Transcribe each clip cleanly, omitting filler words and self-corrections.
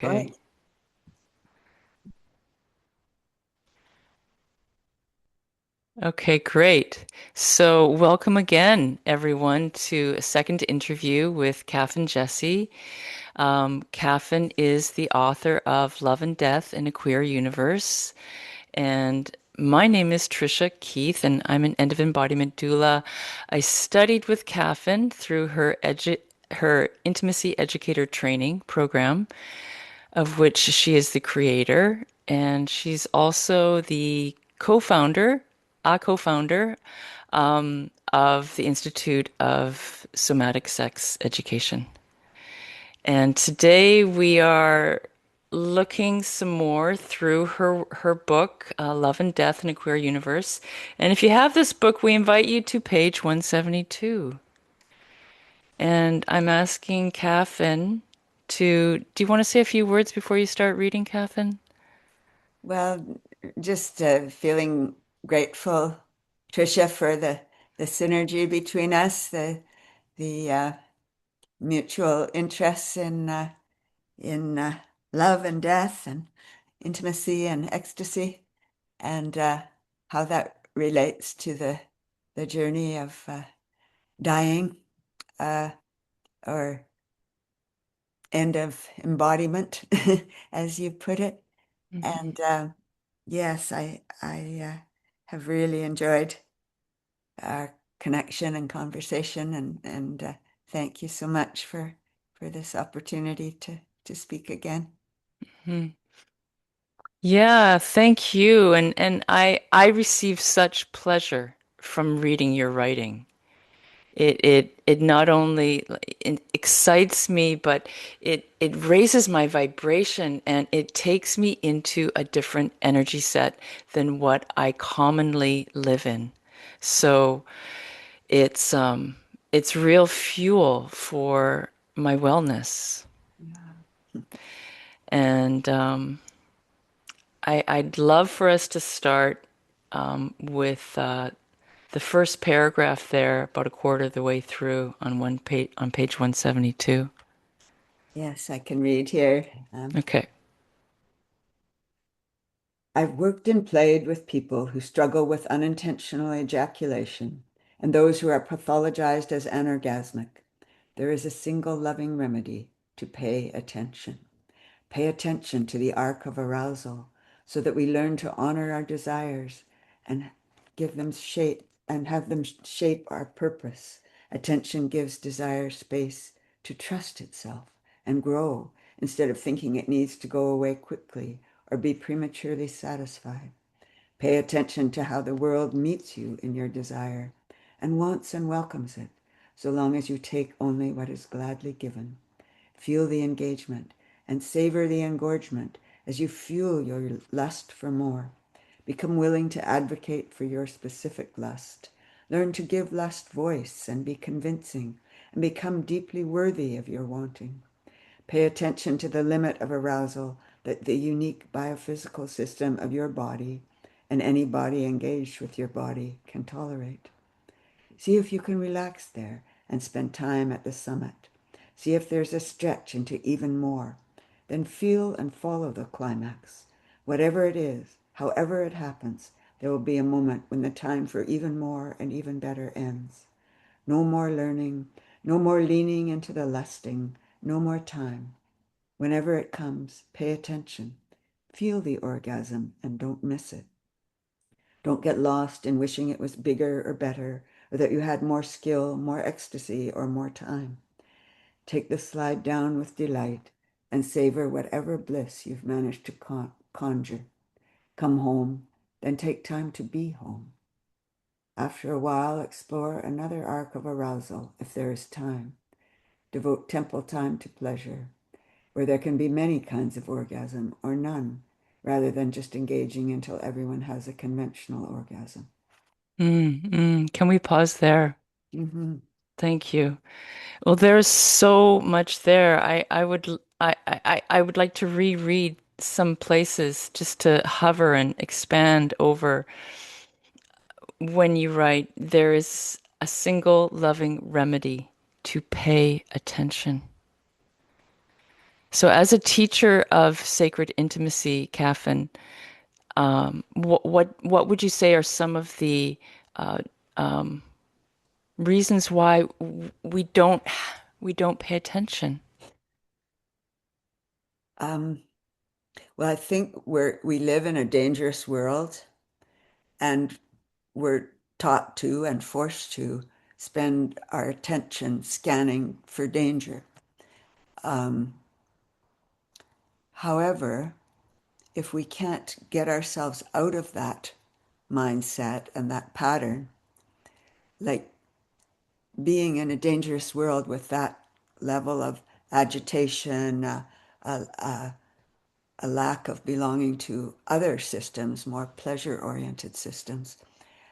All Okay. right. Okay, great. So, welcome again, everyone, to a second interview with Caffyn Jesse. Caffyn is the author of Love and Death in a Queer Universe. And my name is Tricia Keith, and I'm an end of embodiment doula. I studied with Caffyn through her intimacy educator training program, of which she is the creator, and she's also the co-founder, a co-founder of the Institute of Somatic Sex Education. And today we are looking some more through her book, Love and Death in a Queer Universe. And if you have this book, we invite you to page 172. And I'm asking Caffyn do you want to say a few words before you start reading, Caffyn? Well, just feeling grateful, Tricia, for the synergy between us, the mutual interests in love and death and intimacy and ecstasy, and how that relates to the journey of dying uh, or end of embodiment, as you put it. Mhm. And yes, I have really enjoyed our connection and conversation, and thank you so much for this opportunity to speak again. Mhm. Yeah, thank you. And I receive such pleasure from reading your writing. It not only it excites me, but it raises my vibration and it takes me into a different energy set than what I commonly live in. So it's real fuel for my wellness. Yeah. And I'd love for us to start with the first paragraph there, about a quarter of the way through on one page on page 172. Yes, I can read here. Okay. I've worked and played with people who struggle with unintentional ejaculation and those who are pathologized as anorgasmic. There is a single loving remedy: to pay attention. Pay attention to the arc of arousal so that we learn to honor our desires and give them shape and have them shape our purpose. Attention gives desire space to trust itself and grow instead of thinking it needs to go away quickly or be prematurely satisfied. Pay attention to how the world meets you in your desire and wants and welcomes it, so long as you take only what is gladly given. Feel the engagement and savor the engorgement as you fuel your lust for more. Become willing to advocate for your specific lust. Learn to give lust voice and be convincing, and become deeply worthy of your wanting. Pay attention to the limit of arousal that the unique biophysical system of your body and any body engaged with your body can tolerate. See if you can relax there and spend time at the summit. See if there's a stretch into even more. Then feel and follow the climax. Whatever it is, however it happens, there will be a moment when the time for even more and even better ends. No more learning, no more leaning into the lusting, no more time. Whenever it comes, pay attention. Feel the orgasm and don't miss it. Don't get lost in wishing it was bigger or better, or that you had more skill, more ecstasy, or more time. Take the slide down with delight and savor whatever bliss you've managed to conjure. Come home, then take time to be home. After a while, explore another arc of arousal if there is time. Devote temple time to pleasure, where there can be many kinds of orgasm or none, rather than just engaging until everyone has a conventional orgasm. Can we pause there? Mm-hmm. Thank you. Well, there's so much there. I would like to reread some places just to hover and expand over when you write, there is a single loving remedy: to pay attention. So, as a teacher of sacred intimacy, Caffyn, what would you say are some of the uh, um, reasons why we don't pay attention? Um, well, I think we live in a dangerous world, and we're taught to and forced to spend our attention scanning for danger. Um, However, if we can't get ourselves out of that mindset and that pattern, like being in a dangerous world with that level of agitation, a, a lack of belonging to other systems, more pleasure-oriented systems,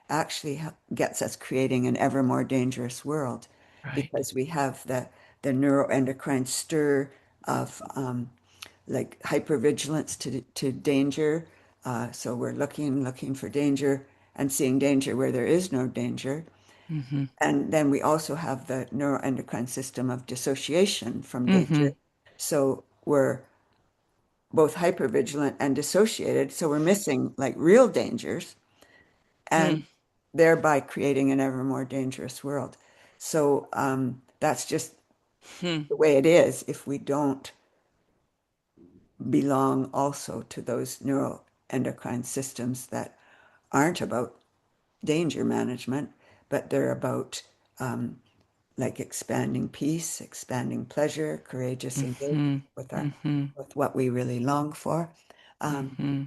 actually gets us creating an ever more dangerous world Right. because we have the neuroendocrine stir of like hypervigilance to danger. So we're looking for danger and seeing danger where there is no danger. Mm-hmm. And then we also have the neuroendocrine system of dissociation from Mm-hmm. danger. So we're both hypervigilant and dissociated. So we're missing like real dangers and thereby creating an ever more dangerous world. So that's just Mm-hmm. the way it is if we don't belong also to those neuroendocrine systems that aren't about danger management, but they're about like expanding peace, expanding pleasure, courageous engagement Mm-hmm. with our Mm-hmm. with what we really long for. Um, Mm-hmm.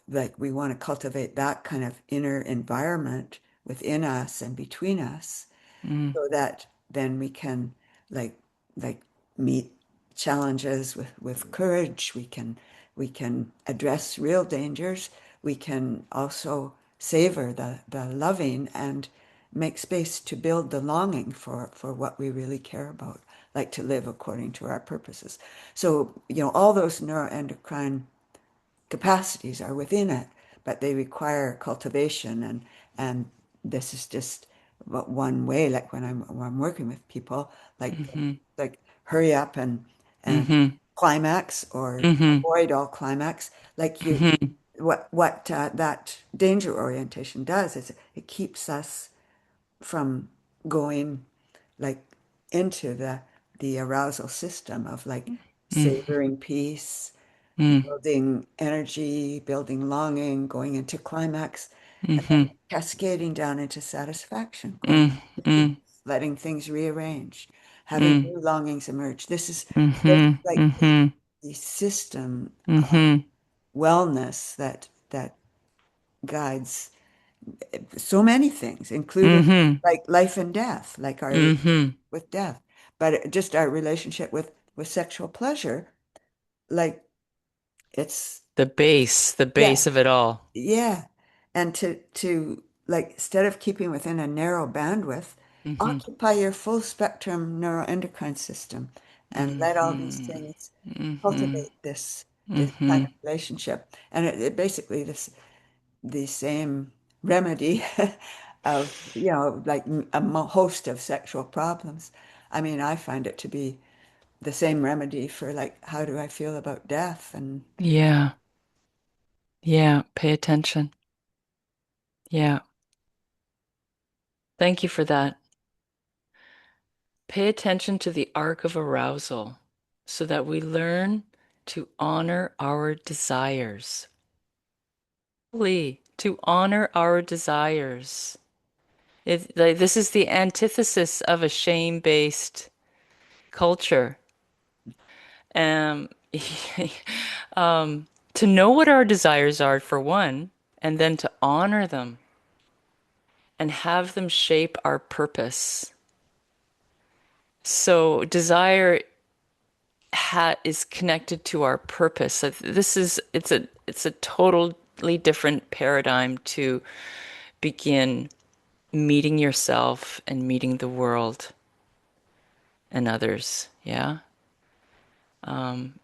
like we want to cultivate that kind of inner environment within us and between us Mm-hmm. so that then we can like like meet challenges with courage. We can address real dangers. We can also savor the loving and make space to build the longing for what we really care about, like to live according to our purposes. So, all those neuroendocrine capacities are within it, but they require cultivation and this is just one way, like when I'm working with people, like Mm-hmm. like hurry up and Mm-hmm. climax or Mm-hmm. avoid all climax. Like Mm-hmm. what that danger orientation does is it keeps us from going like into the arousal system of like savoring peace, building energy, building longing, going into climax, and then Mm-hmm. cascading down into satisfaction, going to peace, Mm-hmm. letting things rearrange, having Mm-hmm. new longings emerge. This is Mm-hmm. like Mm-hmm. the system of Mm-hmm. wellness that guides so many things, including Mm-hmm. like life and death, like our Mm-hmm. with death, but just our relationship with sexual pleasure, like it's The base yeah. of it all. Yeah. And to like instead of keeping within a narrow bandwidth, Mm-hmm. occupy your full spectrum neuroendocrine system and let all these Mm-hmm. things Mm-hmm. cultivate this kind Mm-hmm. of relationship. And it basically the same remedy of, like a host of sexual problems. I mean, I find it to be the same remedy for like how do I feel about death and Yeah. Yeah. Pay attention. Yeah. Thank you for that. Pay attention to the arc of arousal so that we learn to honor our desires. Really, to honor our desires. This is the antithesis of a shame-based culture. Um, to know what our desires are, for one, and then to honor them and have them shape our purpose. So desire ha is connected to our purpose. So it's a totally different paradigm to begin meeting yourself and meeting the world and others. Yeah.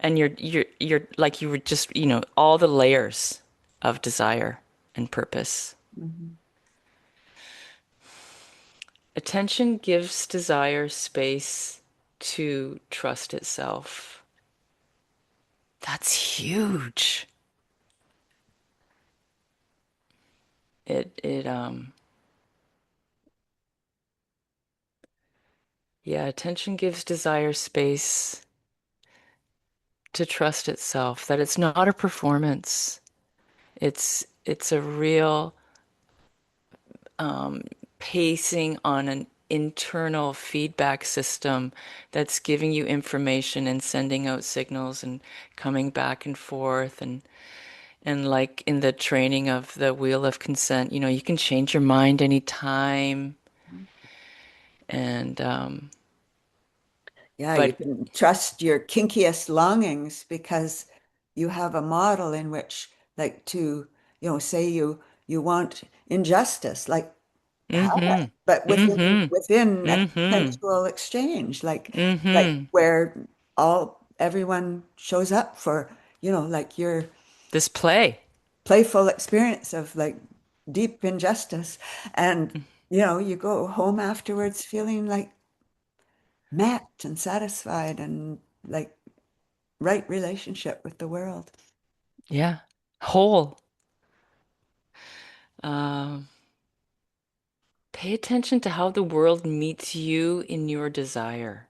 And you're like you were just, all the layers of desire and purpose. Mhm. Attention gives desire space to trust itself. That's huge. It yeah, attention gives desire space to trust itself, that it's not a performance. It's a real um, pacing on an internal feedback system that's giving you information and sending out signals and coming back and forth and like in the training of the wheel of consent, you can change your mind anytime and Yeah, you but can trust your kinkiest longings because you have a model in which, like, say you want injustice, like, have it, mm-hmm, but mm-hmm, within a mm-hmm, consensual exchange, like mm-hmm. where everyone shows up for, like your This play. playful experience of like deep injustice, and you go home afterwards feeling like met and satisfied and like right relationship with the world. Yeah. Whole. Um, Pay attention to how the world meets you in your desire.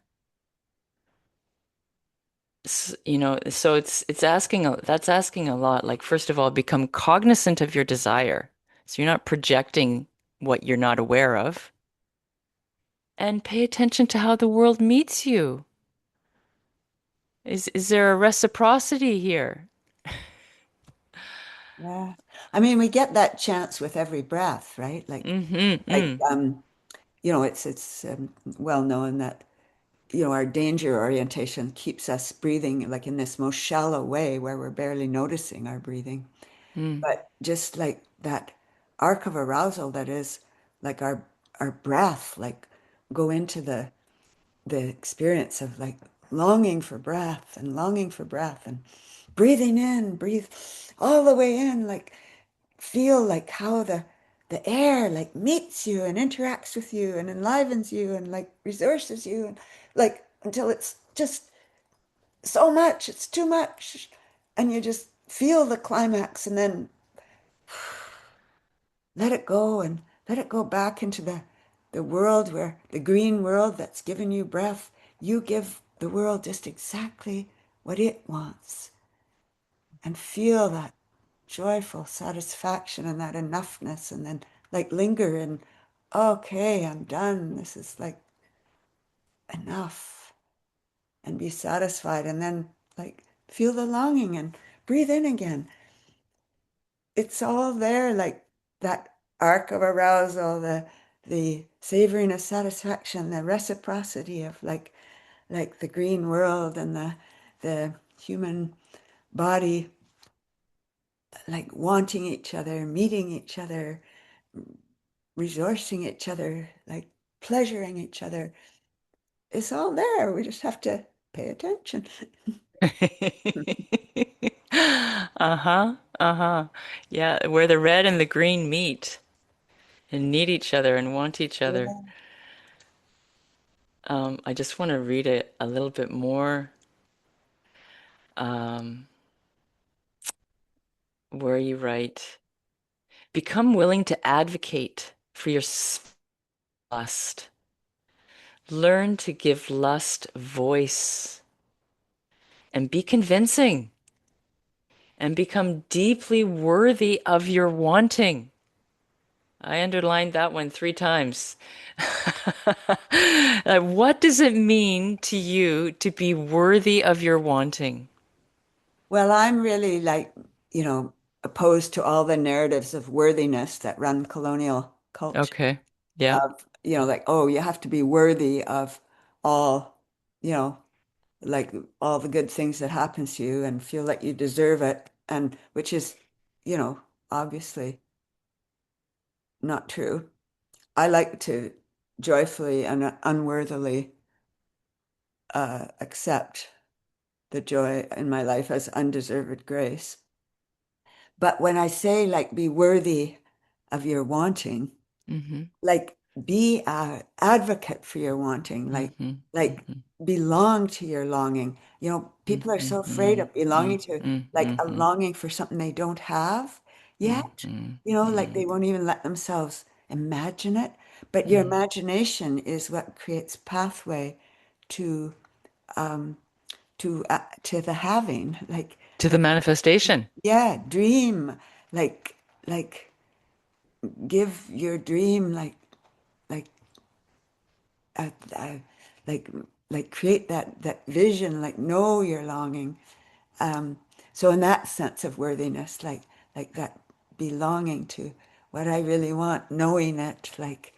So it's asking that's asking a lot. Like first of all, become cognizant of your desire. So you're not projecting what you're not aware of. And pay attention to how the world meets you. Is there a reciprocity here? Yeah. I mean, we get that chance with every breath, right? Mm-hmm. Like Mm, it's well known that our danger orientation keeps us breathing like in this most shallow way where we're barely noticing our breathing. mm. But just like that arc of arousal that is like our breath, like go into the experience of like longing for breath and longing for breath and breathing in, breathe all the way in, like feel like how the air like meets you and interacts with you and enlivens you and like resources you and like until it's just so much, it's too much. And you just feel the climax and then let it go and let it go back into the world where the green world that's given you breath. You give the world just exactly what it wants and feel that joyful satisfaction and that enoughness and then like linger in, okay, I'm done. This is like enough and be satisfied and then like feel the longing and breathe in again. It's all there, like that arc of arousal, the savoring of satisfaction, the reciprocity of like the green world and the human body like wanting each other, meeting each other, resourcing each other, like pleasuring each other. It's all there. We just have to pay attention. Uh-huh. Uh-huh. Yeah, where the red and the green meet and need each other and want each other. Yeah. I just want to read it a little bit more, um, where you write, become willing to advocate for your lust. Learn to give lust voice and be convincing and become deeply worthy of your wanting. I underlined that one 3 times. What does it mean to you to be worthy of your wanting? Well, I'm really like, you know, opposed to all the narratives of worthiness that run colonial culture Okay. Yeah. of, like, oh, you have to be worthy of all, you know, like all the good things that happens to you and feel like you deserve it. And which is, obviously not true. I like to joyfully and unworthily accept the joy in my life as undeserved grace. But when I say like be worthy of your wanting, Hmm. like be a advocate for your wanting, Mm-hmm. like Mm-hmm. belong to your longing. People are so afraid Mm-hmm. of belonging to like a Mm-hmm. longing for something they don't have yet. Like Mm-hmm. they won't even let themselves imagine it. But your Mm. imagination is what creates pathway to um to the having. To the Like manifestation. yeah, dream. Like like give your dream like uh, uh, like create that vision, like know your longing. Um, so in that sense of worthiness, like that belonging to what I really want, knowing it, like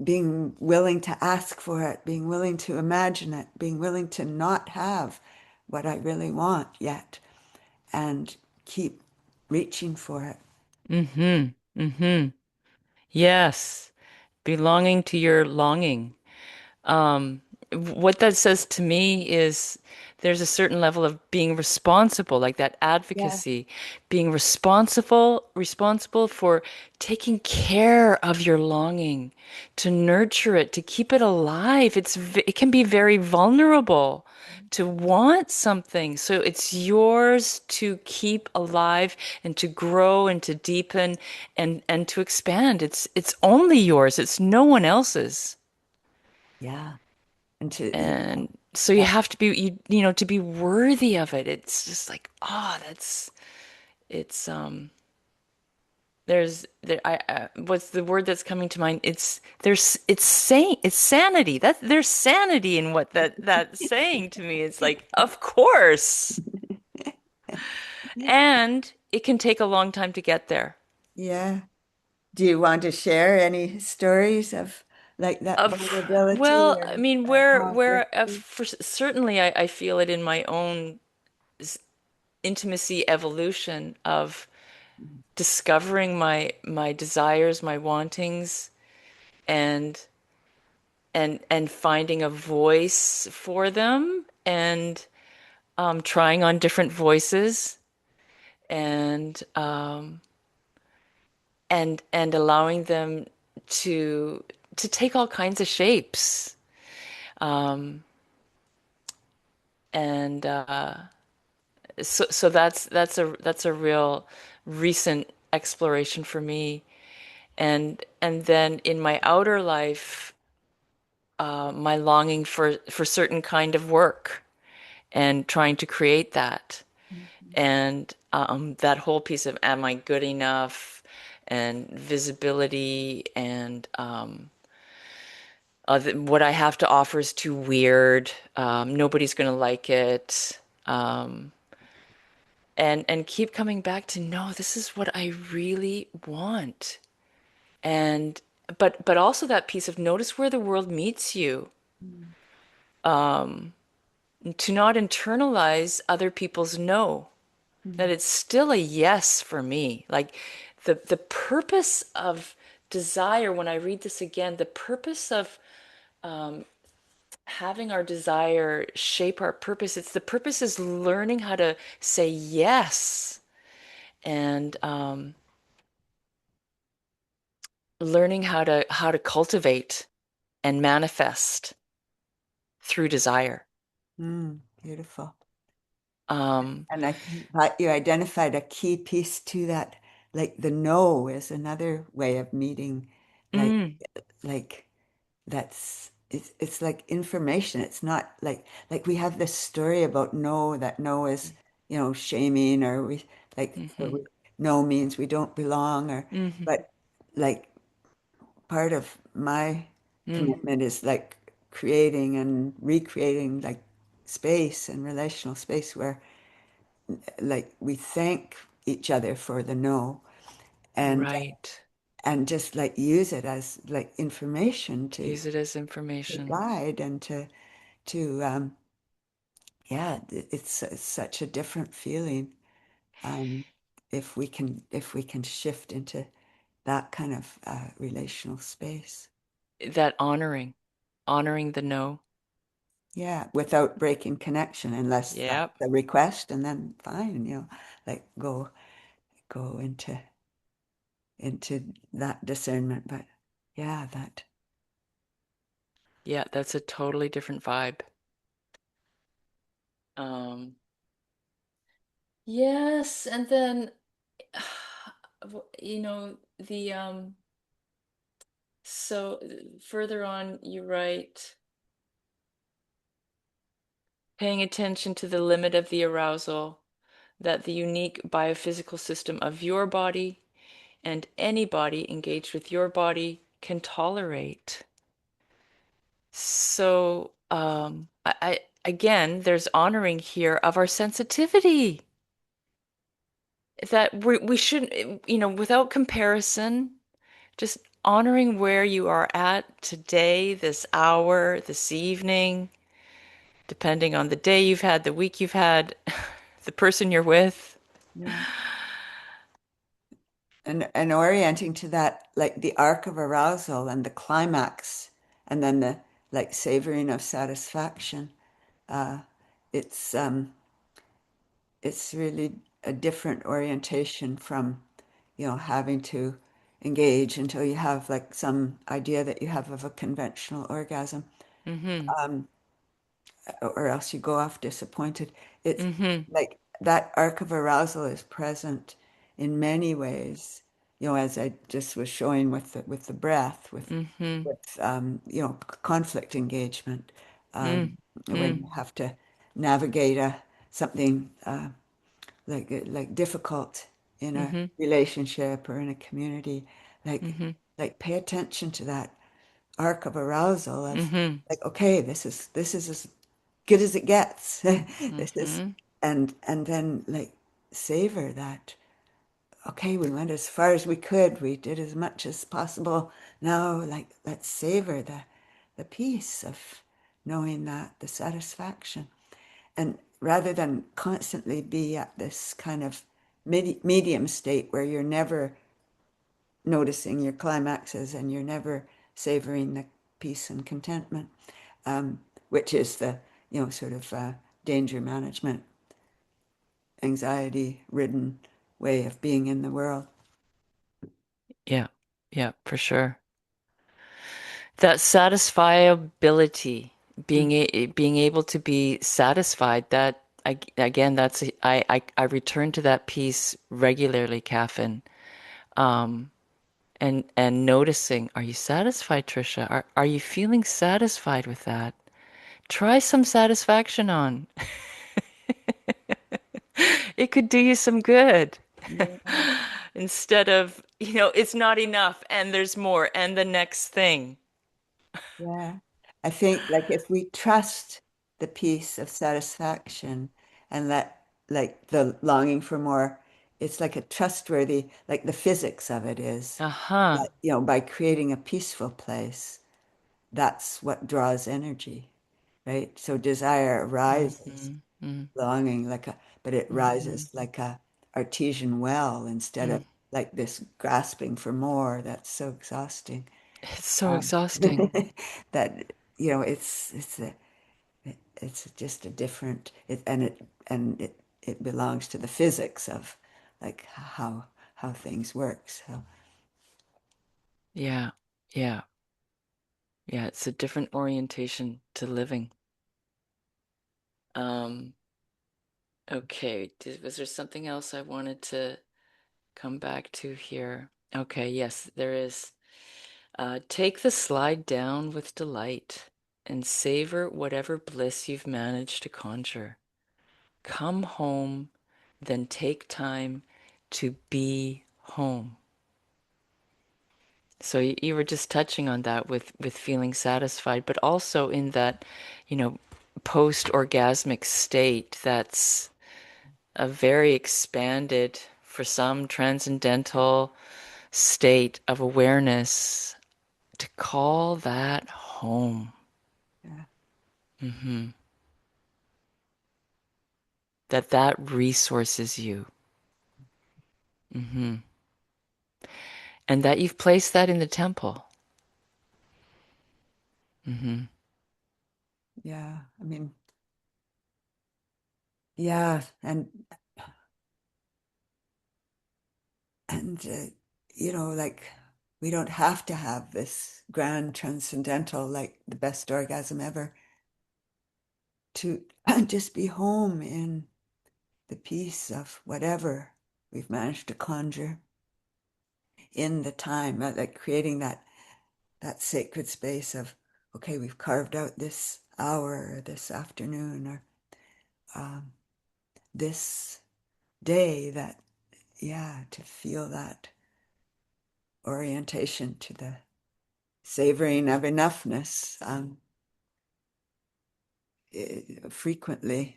being willing to ask for it, being willing to imagine it, being willing to not have what I really want yet, and keep reaching for it. Mm-hmm. Mm-hmm. Yes. Belonging to your longing. Um, what that says to me is there's a certain level of being responsible, like that Yeah. advocacy, being responsible for taking care of your longing, to nurture it, to keep it alive. It can be very vulnerable to want something. So it's yours to keep alive and to grow and to deepen and to expand. It's only yours. It's no one else's. Yeah. And to, And so you yeah. have to be to be worthy of it. It's just like, it's there's there I what's the word that's coming to mind? It's sanity. There's sanity in what that's saying to me. It's like, of course. And it can take a long time to get there. Yeah. Do you want to share any stories of like that Of vulnerability well, or I mean, certainly I feel it in my own s- intimacy evolution of discovering my desires, my wantings, and and finding a voice for them, and trying on different voices, and and allowing them to to take all kinds of shapes. And so that's a real recent exploration for me. And then in my outer life, my longing for certain kind of work and trying to create that, and that whole piece of am I good enough and visibility, and what I have to offer is too weird, nobody's gonna like it, and keep coming back to no, this is what I really want. And but also that piece of notice where the world meets you, to not internalize other people's no, that it's still a yes for me. Like the purpose of desire, when I read this again, the purpose of having our desire shape our purpose, it's the purpose is learning how to say yes, and learning how to cultivate and manifest through desire. Beautiful. Um, And I thought you identified a key piece to that, like the no is another way of meeting, like mm, like it's like information. It's not like we have this story about no, that no is, shaming, or we or hmm no means we don't belong, or hmm but like part of my mm, commitment is like creating and recreating like space and relational space where like we thank each other for the no, and right. and just like use it as like information Use it as to information. guide and to yeah, it's such a different feeling um if we can shift into that kind of relational space. That honoring the no. Yeah, without breaking connection, unless that's Yep. the request, and then fine, like go into that discernment. But Yeah, that. Yeah, that's a totally different vibe. Um, yes, and then the so further on you write paying attention to the limit of the arousal that the unique biophysical system of your body and any body engaged with your body can tolerate. So, again, there's honoring here of our sensitivity that we shouldn't, without comparison, just honoring where you are at today, this hour, this evening, depending on the day you've had, the week you've had, the person you're with. Yeah. And orienting to that, like the arc of arousal and the climax, and then the like savoring of satisfaction. Uh, it's it's really a different orientation from, having to engage until you have like some idea that you have of a conventional orgasm, Mm-hmm. or else you go off disappointed. It's Mm-hmm. like that arc of arousal is present in many ways, as I just was showing with the breath, Mm-hmm. conflict engagement, when Mm-hmm. you have to navigate something like difficult in a Mm-hmm. relationship or in a community, like Mm-hmm. pay attention to that arc of arousal of Mm-hmm. like, okay, this is as good as it gets. This is, Mm-hmm. and then like savor that. Okay, we went as far as we could. We did as much as possible. Now, like, let's savor the peace of knowing that, the satisfaction. And rather than constantly be at this kind of medium state where you're never noticing your climaxes and you're never savoring the peace and contentment, which is the, sort of danger management, anxiety ridden way of being in the world. Yeah. Yeah, for sure. That satisfiability, being able to be satisfied, that again, I return to that piece regularly, Caffyn. Um, and noticing, are you satisfied, Tricia? Are you feeling satisfied with that? Try some satisfaction on. It could do you some good. Yeah. Instead of, it's not enough and there's more and the next thing. Yeah. I think like if we trust the peace of satisfaction and let like the longing for more, it's like a trustworthy, like the physics of it is Uh-huh. that, by creating a peaceful place, that's what draws energy, right? So desire rises, Mm-hmm. Mm-hmm. longing but it Mm-hmm. rises like a artesian well instead of like this grasping for more that's so exhausting. It's so Um, exhausting. that it's just a different it belongs to the physics of like how things work. So Yeah. Yeah. Yeah. It's a different orientation to living. Um, okay. Was there something else I wanted to come back to here? Okay. Yes, there is. Take the slide down with delight and savor whatever bliss you've managed to conjure. Come home, then take time to be home. So you were just touching on that with feeling satisfied, but also in that, you know, post-orgasmic state that's a very expanded, for some transcendental state of awareness, to call that home. yeah, Hmm. That resources you. Hmm. And that you've placed that in the temple. Hmm. yeah, I mean, yeah, and like we don't have to have this grand transcendental, like the best orgasm ever, to just be home in the peace of whatever we've managed to conjure in the time, like creating that sacred space of, okay, we've carved out this hour or this afternoon or um, this day that, yeah, to feel that orientation to the savoring of enoughness. Frequently,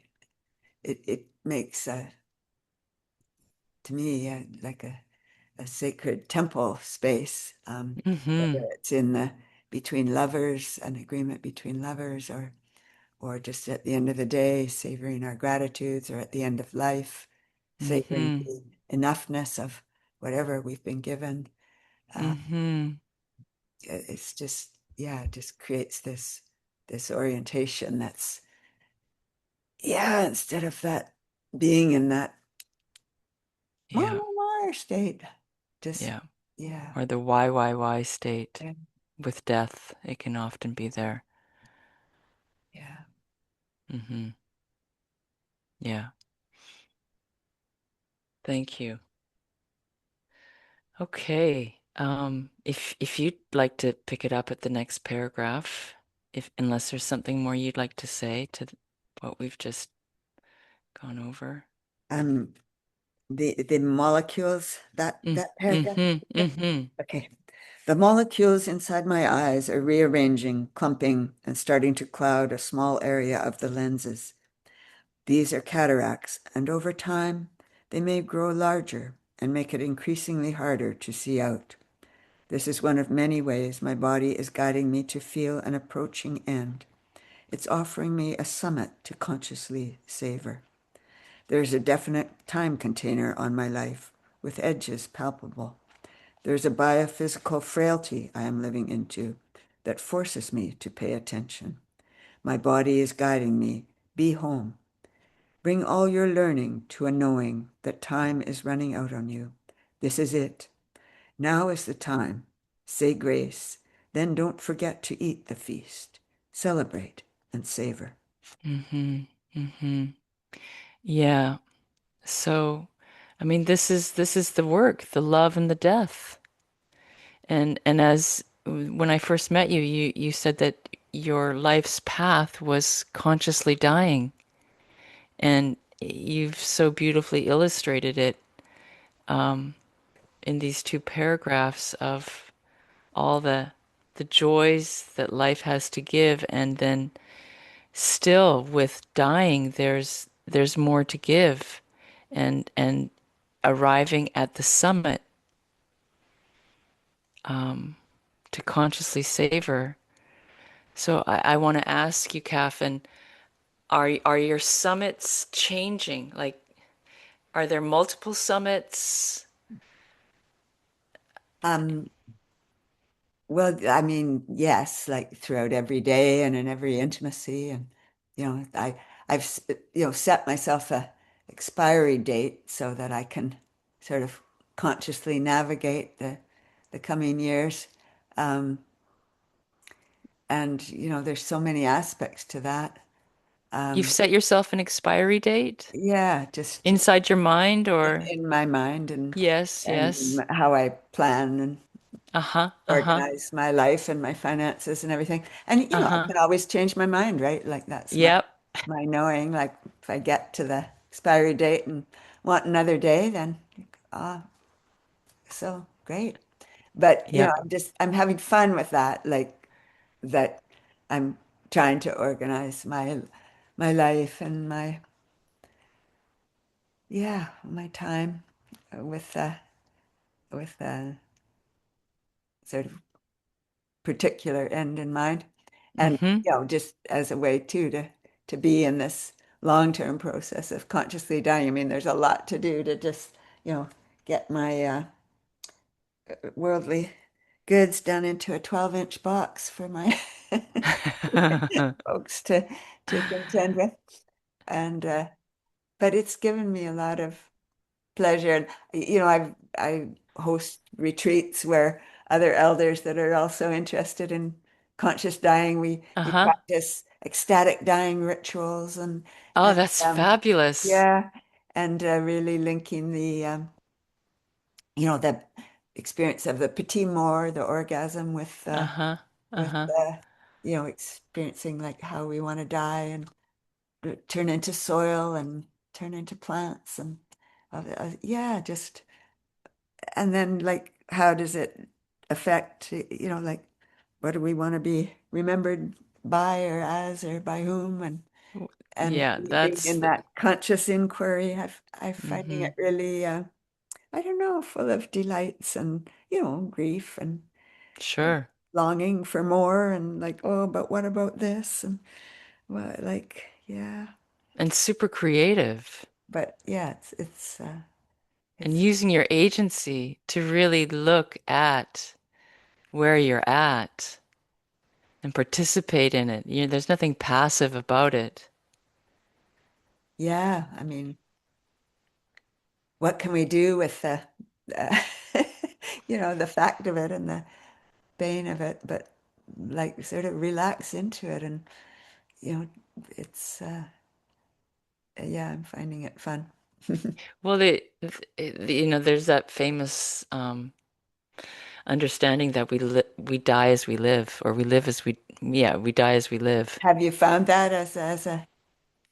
it makes to me like a sacred temple space, whether Mm-hmm. it's in the between lovers, an agreement between lovers, or just at the end of the day, savoring our gratitudes, or at the end of life, savoring Mm-hmm. the enoughness of whatever we've been given. Uh, Mm-hmm. it's just, yeah, it just creates this orientation that's, yeah, instead of that being in that Yeah. state, just, Yeah. yeah, Or the why state yeah, with death, it can often be there. yeah. Mm-hmm. Yeah. Thank you. Okay. If you'd like to pick it up at the next paragraph, if unless there's something more you'd like to say to what we've just gone over. Um, the molecules, that paragraph. Mm-hmm. Mm-hmm. Okay. The molecules inside my eyes are rearranging, clumping, and starting to cloud a small area of the lenses. These are cataracts, and over time, they may grow larger and make it increasingly harder to see out. This is one of many ways my body is guiding me to feel an approaching end. It's offering me a summit to consciously savor. There is a definite time container on my life, with edges palpable. There's a biophysical frailty I am living into that forces me to pay attention. My body is guiding me. Be home. Bring all your learning to a knowing that time is running out on you. This is it. Now is the time. Say grace. Then don't forget to eat the feast. Celebrate and savor. Mm-hmm. Mm-hmm. Yeah. So, I mean, this is the work, the love and the death. And as when I first met you, you said that your life's path was consciously dying, and you've so beautifully illustrated it in these two paragraphs of all the joys that life has to give, and then still with dying, there's more to give, and arriving at the summit to consciously savor. So I want to ask you, Caffyn, are your summits changing? Like, are there multiple summits? Um, well, I mean, yes, like throughout every day and in every intimacy, and I've set myself a expiry date so that I can sort of consciously navigate the coming years. Um, and there's so many aspects to that. You've Um, set yourself an expiry date yeah, just inside your mind, or in my mind yes, and yes. how I plan and Uh-huh, uh-huh, organize my life and my finances and everything. And I uh-huh. can always change my mind, right? Like that's my Yep, my knowing. Like if I get to the expiry date and want another day, then ah, so great. But yep. I'm having fun with that. Like that, I'm trying to organize my life and my time with a sort of particular end in mind. And, Mm-hmm. just as a way too to be in this long-term process of consciously dying. I mean, there's a lot to do to just, get my worldly goods down into a 12-inch box for my folks to contend with. And but it's given me a lot of pleasure. And I host retreats where other elders that are also interested in conscious dying. We Uh-huh. practice ecstatic dying rituals Oh, and that's fabulous. yeah, and really linking the experience of the petit mort, the orgasm Uh-huh. with Uh-huh. experiencing like how we want to die and turn into soil and turn into plants and yeah, just and then like how does it affect, like what do we want to be remembered by or as or by whom and Yeah, being that's in the, that conscious inquiry, I'm finding mm-hmm. it really I don't know, full of delights and grief and Sure. longing for more and like, oh, but what about this? And well, like, yeah. And super creative. But yeah, And it's using your agency to really look at where you're at and participate in it. There's nothing passive about it. yeah, I mean, what can we do with uh, the fact of it and the pain of it, but like sort of relax into it and you know, it's yeah, I'm finding it fun. Well, there's that famous understanding that we die as we live, or we live as we die as we live. Have you found that as a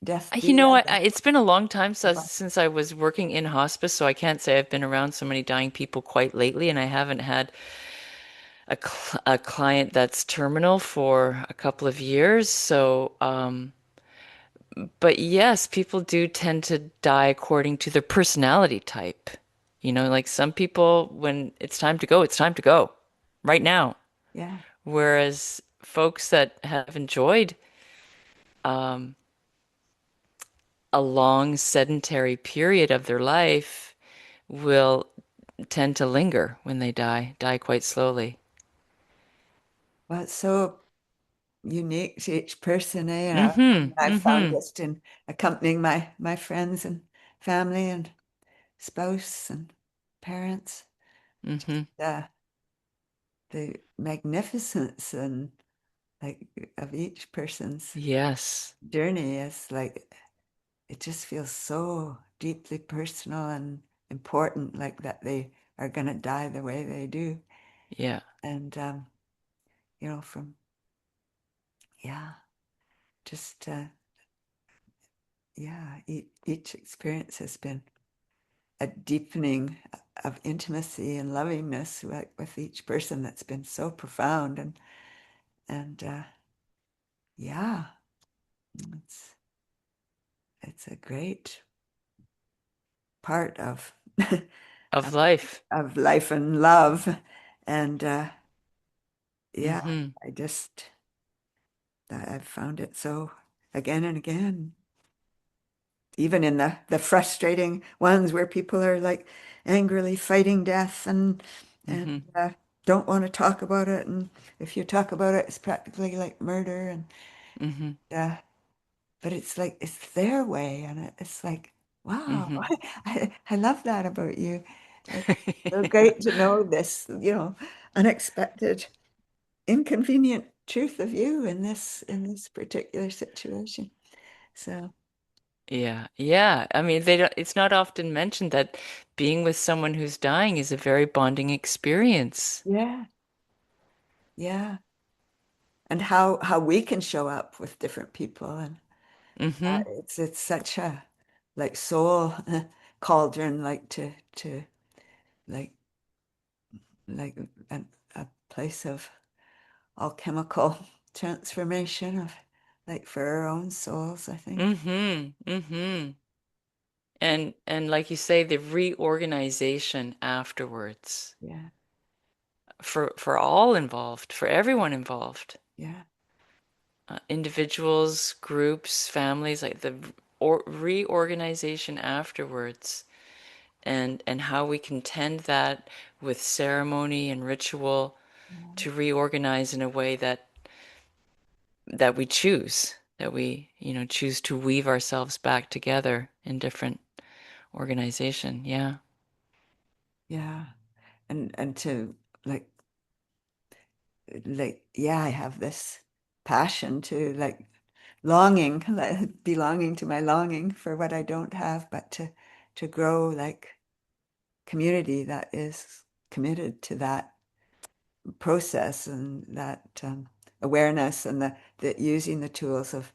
death You doula? know what? It's been a long time since I was working in hospice, so I can't say I've been around so many dying people quite lately, and I haven't had a client that's terminal for a couple of years. So, but yes, people do tend to die according to their personality type. Like some people, when it's time to go, it's time to go right now. Yeah. Whereas folks that have enjoyed a long sedentary period of their life will tend to linger when they die quite slowly. Well, it's so unique to each person, eh? Mm-hmm. I've found Mm-hmm. just in accompanying my friends and family and spouse and parents, Mm-hmm. the magnificence and like of each person's Yes. journey is like it just feels so deeply personal and important, like that they are going to die the way they do. Yeah. And from yeah, just yeah, each experience has been a deepening of intimacy and lovingness with each person that's been so profound and yeah, it's it's a great part of Of life. of life and love and yeah, Mm-hmm. I just I've found it so again and again, even in the frustrating ones where people are like angrily fighting death and Mm-hmm. don't want to talk about it, and if you talk about it, it's practically like murder, and Mm-hmm. uh, but it's like it's their way, and it's like wow, Mm-hmm. I love that about you. It's so great to know this, unexpected, inconvenient truth of you in this particular situation. So Yeah. Yeah. I mean, it's not often mentioned that being with someone who's dying is a very bonding experience. yeah, yeah. And how we can show up with different people and Mm-hmm. it's such a like soul cauldron, like to like like a place of alchemical transformation of like for our own souls, I think. Mm-hmm. Mm-hmm. And like you say, the reorganization afterwards Yeah, for all involved, for everyone involved, yeah, individuals, groups, families, like the or reorganization afterwards, and how we can tend that with ceremony and ritual yeah, to reorganize in a way that we choose, that we, choose to weave ourselves back together in different organization. Yeah. yeah. And to like like, yeah, I have this passion to like longing, like, belonging to my longing for what I don't have, but to grow like community that is committed to that process and that awareness and the using the tools of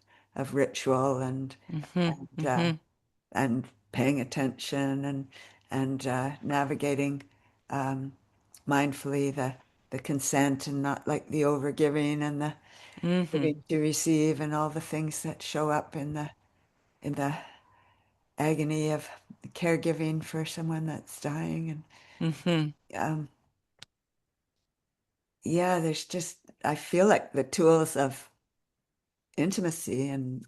ritual Mm-hmm. and Mm-hmm. and paying attention and navigating um, mindfully the consent and not like the overgiving and the Mm-hmm. giving to receive and all the things that show up in the agony of caregiving for someone that's dying and Mm-hmm. um, yeah, there's just I feel like the tools of intimacy and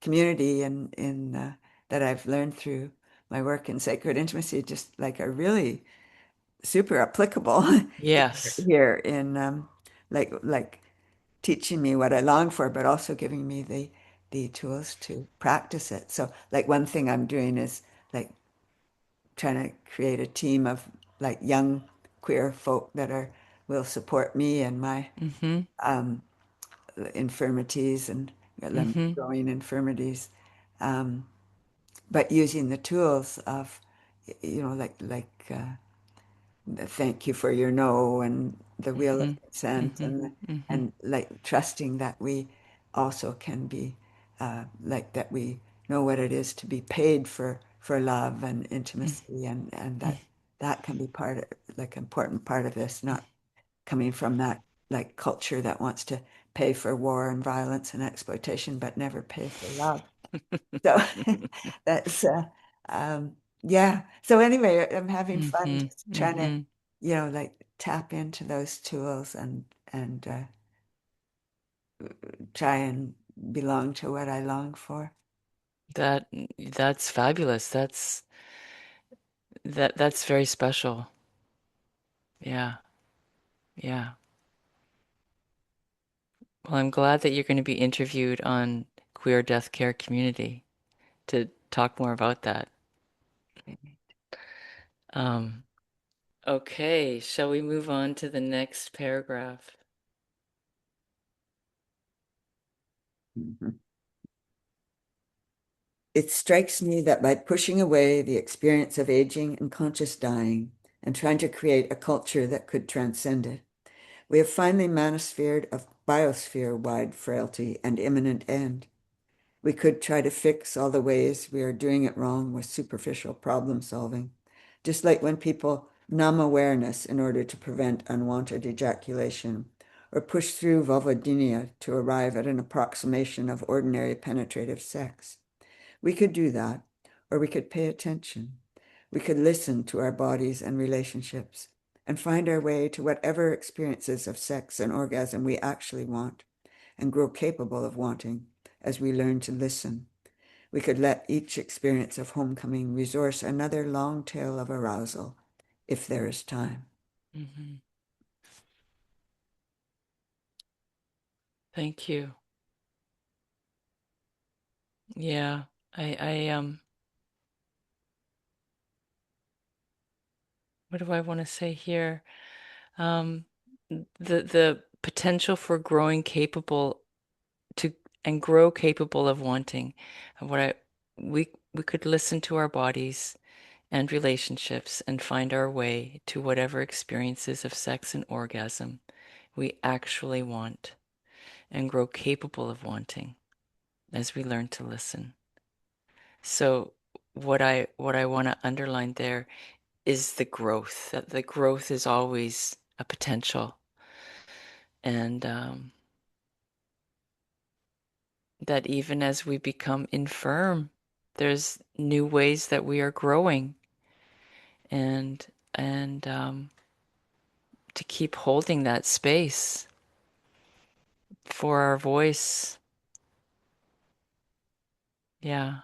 community and in that I've learned through my work in sacred intimacy just like are really super applicable Yes. here in like teaching me what I long for, but also giving me the tools to practice it. So like one thing I'm doing is like trying to create a team of like young queer folk that are will support me and my Mm-hmm. um, infirmities and Mm-hmm. growing infirmities, um, but using the tools of, the thank you for your no and the wheel Mm-hmm. of consent Mm-hmm. Mm-hmm. and like trusting that we also can be like that we know what it is to be paid for love and intimacy and that that can be part of like important part of this, not coming from that like culture that wants to pay for war and violence and exploitation, but never pay for love. So that's um, yeah. So anyway, I'm having fun Mm-hmm. just trying to, Mm-hmm. like tap into those tools and try and belong to what I long for. That that's fabulous. That's very special. Yeah. Yeah. Well, I'm glad that you're going to be interviewed on Queer Death Care Community to talk more about that. Um, okay, shall we move on to the next paragraph? Mhm. It strikes me that by pushing away the experience of aging and conscious dying and trying to create a culture that could transcend it, we have finally manosphered a biosphere-wide frailty and imminent end. We could try to fix all the ways we are doing it wrong with superficial problem solving, just like when people numb awareness in order to prevent unwanted ejaculation, or push through vulvodynia to arrive at an approximation of ordinary penetrative sex. We could do that, or we could pay attention. We could listen to our bodies and relationships and find our way to whatever experiences of sex and orgasm we actually want and grow capable of wanting as we learn to listen. We could let each experience of homecoming resource another long tail of arousal if there is time. Hmm. Thank you. Yeah, I what do I want to say here? Um, the potential for growing capable to and grow capable of wanting. And what I we could listen to our bodies and relationships and find our way to whatever experiences of sex and orgasm we actually want and grow capable of wanting as we learn to listen. So what I want to underline there is the growth. That the growth is always a potential, and that even as we become infirm, there's new ways that we are growing, and and to keep holding that space for our voice. Yeah.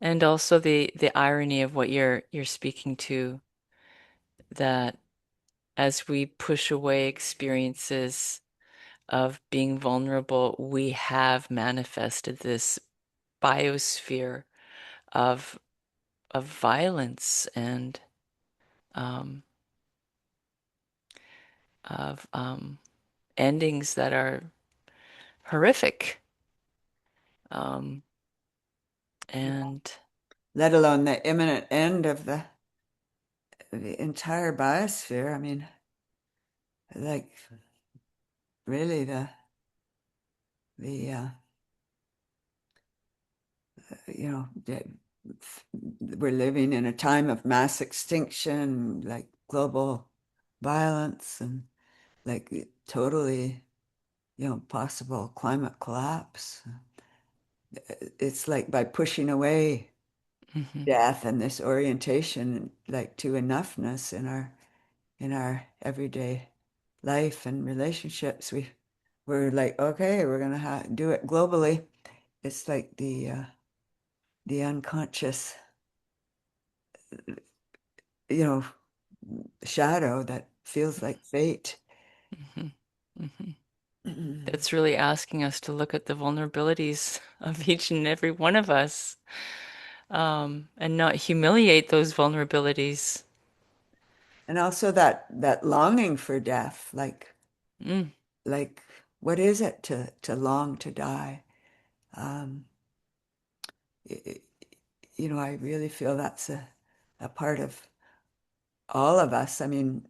And also the irony of what you're speaking to, that as we push away experiences of being vulnerable, we have manifested this biosphere of violence and um, of endings that are horrific. Um, and Let alone the imminent end of the entire biosphere. I mean, like really the you know we're living in a time of mass extinction, like global violence and like totally, possible climate collapse. It's like by pushing away mhm, death and this orientation like to enoughness in our everyday life and relationships, we're like, okay, we're gonna do it globally. It's like the unconscious, you know, shadow that feels like fate. mhm, mhm. That's really asking us to look at the vulnerabilities of each and every one of us, and not humiliate those vulnerabilities. And also that longing for death, Mm, like what is it to long to die? Um, it, I really feel that's a part of all of us. I mean,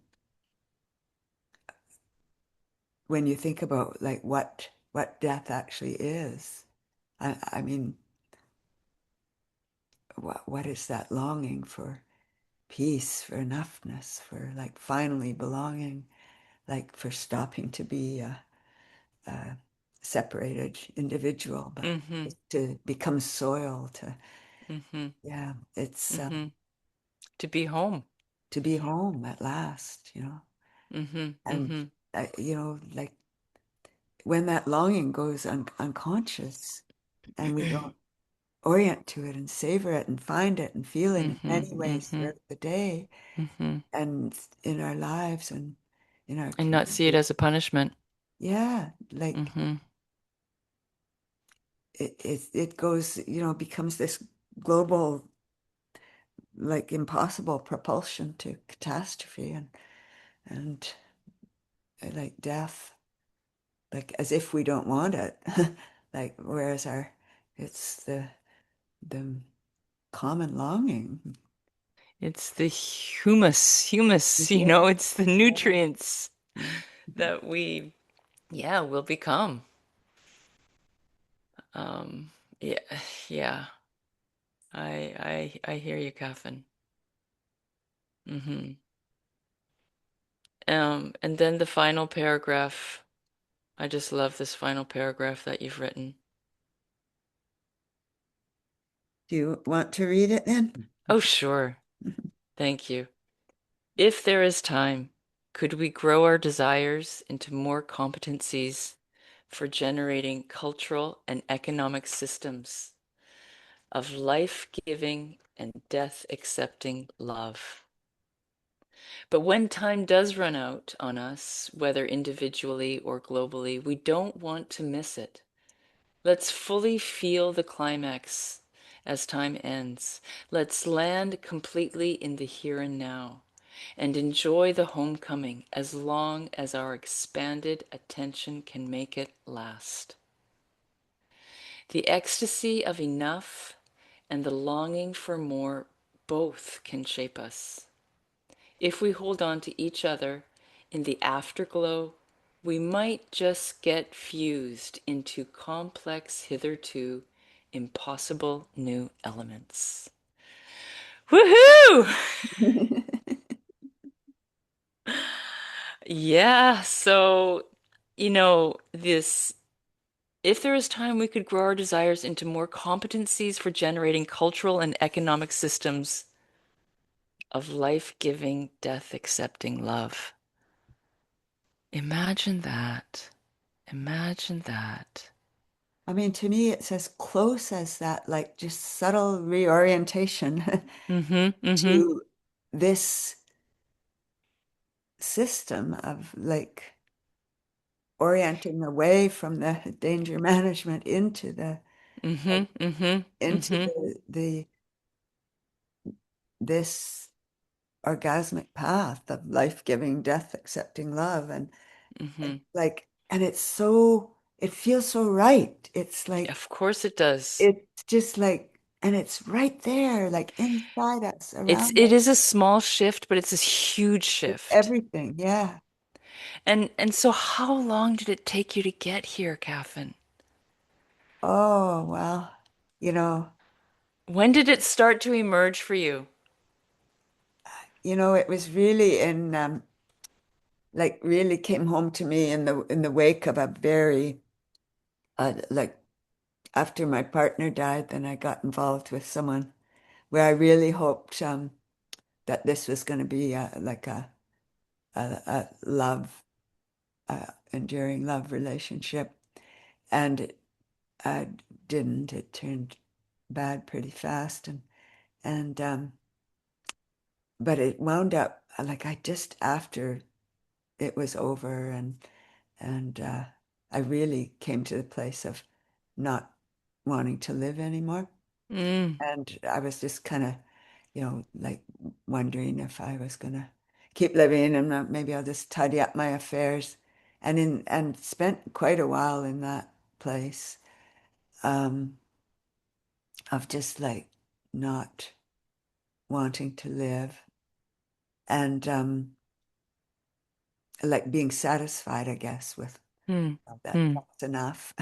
when you think about like what death actually is, I mean, what is that longing for peace, for enoughness, for like finally belonging, like for stopping to be a separated individual, but hmm to become soil, hmm yeah, it's hmm To be home. to be home at last, hmm and hmm like when that longing goes unconscious and we don't orient to it and savor it and find it and feel it in hmm many ways hmm throughout the day hmm and in our lives and in our And not see it community. as a punishment. Yeah, like Hmm it goes, becomes this global, like impossible propulsion to catastrophe and like death, like as if we don't want it. Like whereas it's the common longing. It's the humus, Yeah, it's the yeah, nutrients yeah. that we, yeah, will become. Um, yeah, yeah. I hear you, Caffyn. hmm and then the final paragraph. I just love this final paragraph that you've written. Do you want to read it then? Oh, sure. Thank you. If there is time, could we grow our desires into more competencies for generating cultural and economic systems of life-giving and death-accepting love? But when time does run out on us, whether individually or globally, we don't want to miss it. Let's fully feel the climax as time ends. Let's land completely in the here and now and enjoy the homecoming as long as our expanded attention can make it last. The ecstasy of enough and the longing for more both can shape us. If we hold on to each other in the afterglow, we might just get fused into complex, hitherto impossible new elements. Woohoo! Yeah, so, this, if there is time, we could grow our desires into more competencies for generating cultural and economic systems of life-giving, death-accepting love. Imagine that. Imagine that. I mean, to me, it's as close as that, like just subtle reorientation Mm-hmm, mm-hmm, to this system of like orienting away from the danger management into mm-hmm, mm-hmm, into mm-hmm, the this orgasmic path of life-giving, death-accepting love. And Hmm. and it's so, it feels so right. It's like, Of course it does. it's just like, and it's right there, like inside us, It's around it us, is a small shift, but it's a huge it's shift. everything. Yeah. And so how long did it take you to get here, Caffyn? Oh, well, you know, When did it start to emerge for you? it was really in like really came home to me in the wake of a very like after my partner died, then I got involved with someone where I really hoped that this was going to be like a love, enduring love relationship, and it didn't. It turned bad pretty fast, and but it wound up like I just after it was over, and I really came to the place of not wanting to live anymore. Mm, And I was just kind of, like wondering if I was gonna keep living and maybe I'll just tidy up my affairs. And spent quite a while in that place um, of just like not wanting to live and like being satisfied, I guess, with mm, that mm, that's enough.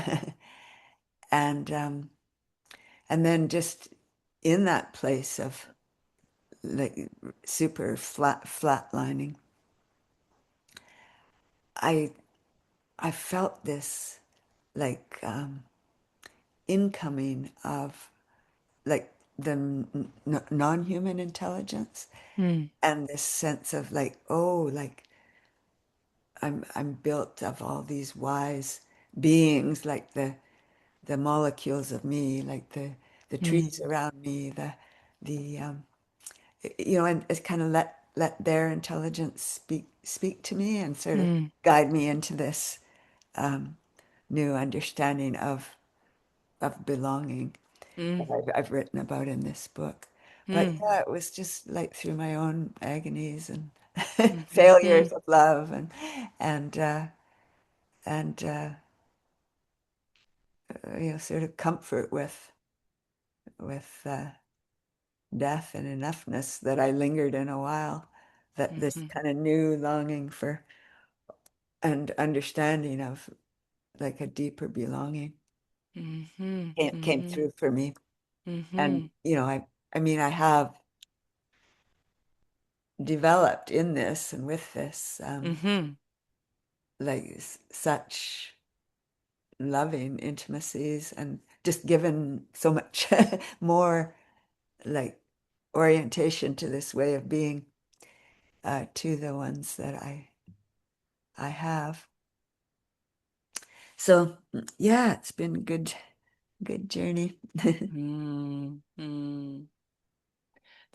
And and then just in that place of like super flatlining, I I felt this like incoming of like the non-human intelligence mm, and this sense of like, oh, like I'm built of all these wise beings, like the molecules of me, like the mm, trees around me, the and it's kind of let their intelligence speak to me and sort of mm, guide me into this um, new understanding of belonging that mm, I've written about in this book. But mm, yeah, it was just like through my own agonies and mm, failures mm, of love and sort of comfort with death and enoughness that I lingered in a while. That this mm, kind of new longing for and understanding of like a deeper belonging mm, mm, came mm, through for me. And mm, I mean, I have developed in this and with this mm, like such loving intimacies and just given so much more like orientation to this way of being to the ones that I have. So yeah, it's been a good journey. mm, mm.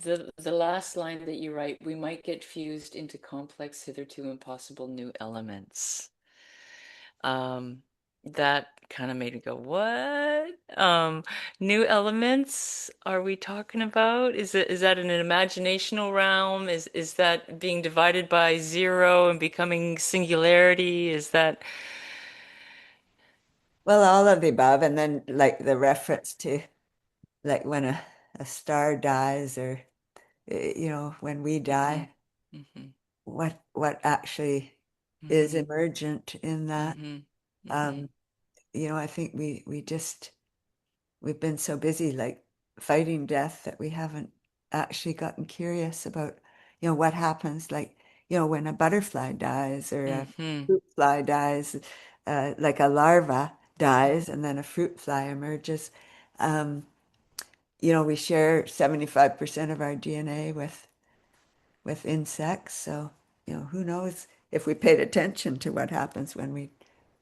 The last line that you write, we might get fused into complex, hitherto impossible new elements. Um, that kind of made me go, what? New elements are we talking about? Is that in an imaginational realm? Is that being divided by zero and becoming singularity? Is that Well, all of the above, and then like the reference to like when a star dies or when we hmm die, hmm what actually is hmm emergent in that. hmm hmm Um, I think we've been so busy like fighting death that we haven't actually gotten curious about, what happens like, when a butterfly dies or a hmm fruit fly dies, like a larva dies and then a fruit fly emerges. Um, we share 75% of our DNA with insects, so, who knows if we paid attention to what happens when we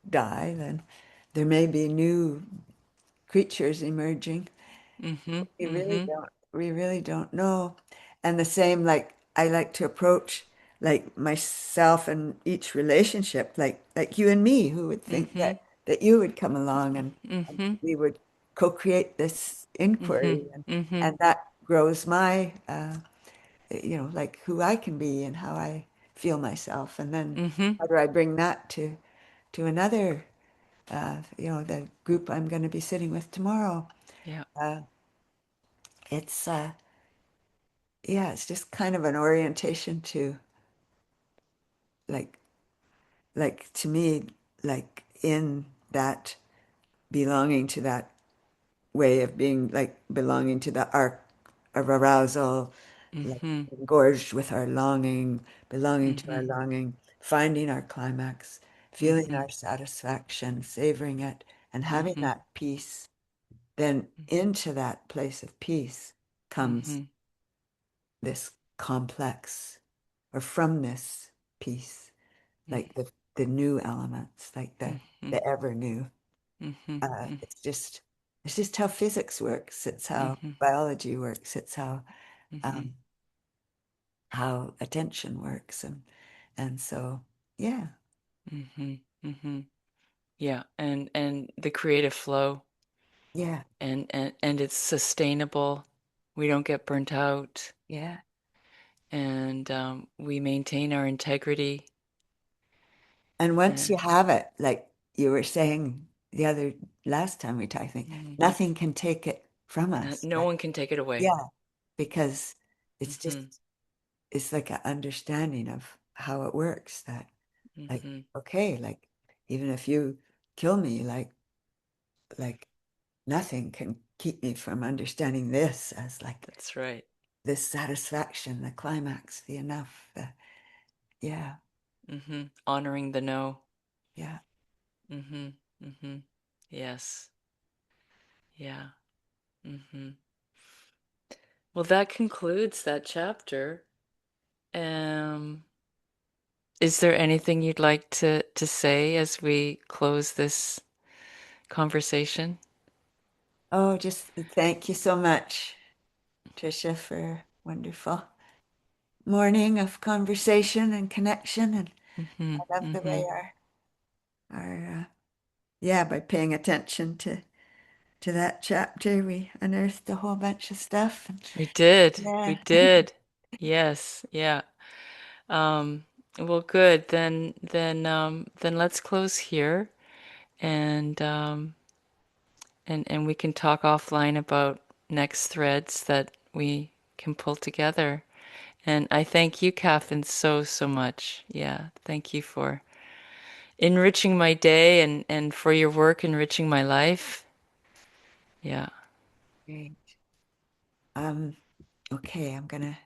die, then there may be new creatures emerging. hmm We really hmm don't, we really don't know. And the same, like I like to approach like myself and each relationship, like you and me, who would think hmm that you would come along and hmm we would co-create this hmm inquiry hmm and that grows my like who I can be and how I feel myself. And then Mm-hmm. how do I bring that to another, the group I'm going to be sitting with tomorrow. Yeah. Uh, it's yeah, it's just kind of an orientation to like to me, like in that belonging to that way of being, like belonging to the arc of arousal, like Mm-hmm. engorged with our longing, belonging to our Mm-hmm. longing, finding our climax, feeling Mm-hmm. our satisfaction, savoring it, and having Mm-hmm. that peace. Then into that place of peace comes Mm-hmm. this complex, or from this peace, like the new elements, like Mm-hmm. the ever new. Mm-hmm. It's just how physics works. It's how Mm-hmm. biology works. It's Mm-hmm. um, how attention works, and so yeah, Mm-hmm. Mm-hmm. Yeah. And the creative flow yeah, and it's sustainable. We don't get burnt out yeah. and we maintain our integrity. And once you And have it, like you were saying the other last time we talked, I think, mm, nothing can take it from us. no Like, one can take it away. yeah, because it's Mm-hmm. just it's like an understanding of how it works. That like Mm-hmm. okay, like even if you kill me, like nothing can keep me from understanding this as like That's right. this satisfaction, the climax, the enough, yeah, Mm-hmm. Honoring the no. yeah. Mm-hmm. Mm-hmm. Yes. Yeah. Mm-hmm. Well, that concludes that chapter. Um, is there anything you'd like to say as we close this conversation? Oh, just thank you so much, Tricia, for a wonderful morning of conversation and connection. And Mm-hmm. I love the Mm-hmm. way yeah, by paying attention to that chapter, we unearthed a whole bunch of stuff. And We did. We yeah, did. Yes. Yeah. Um, well, good. Then let's close here and we can talk offline about next threads that we can pull together. And I thank you, Caffyn, so much. Yeah, thank you for enriching my day and for your work enriching my life. Yeah. great. Um, okay, I'm gonna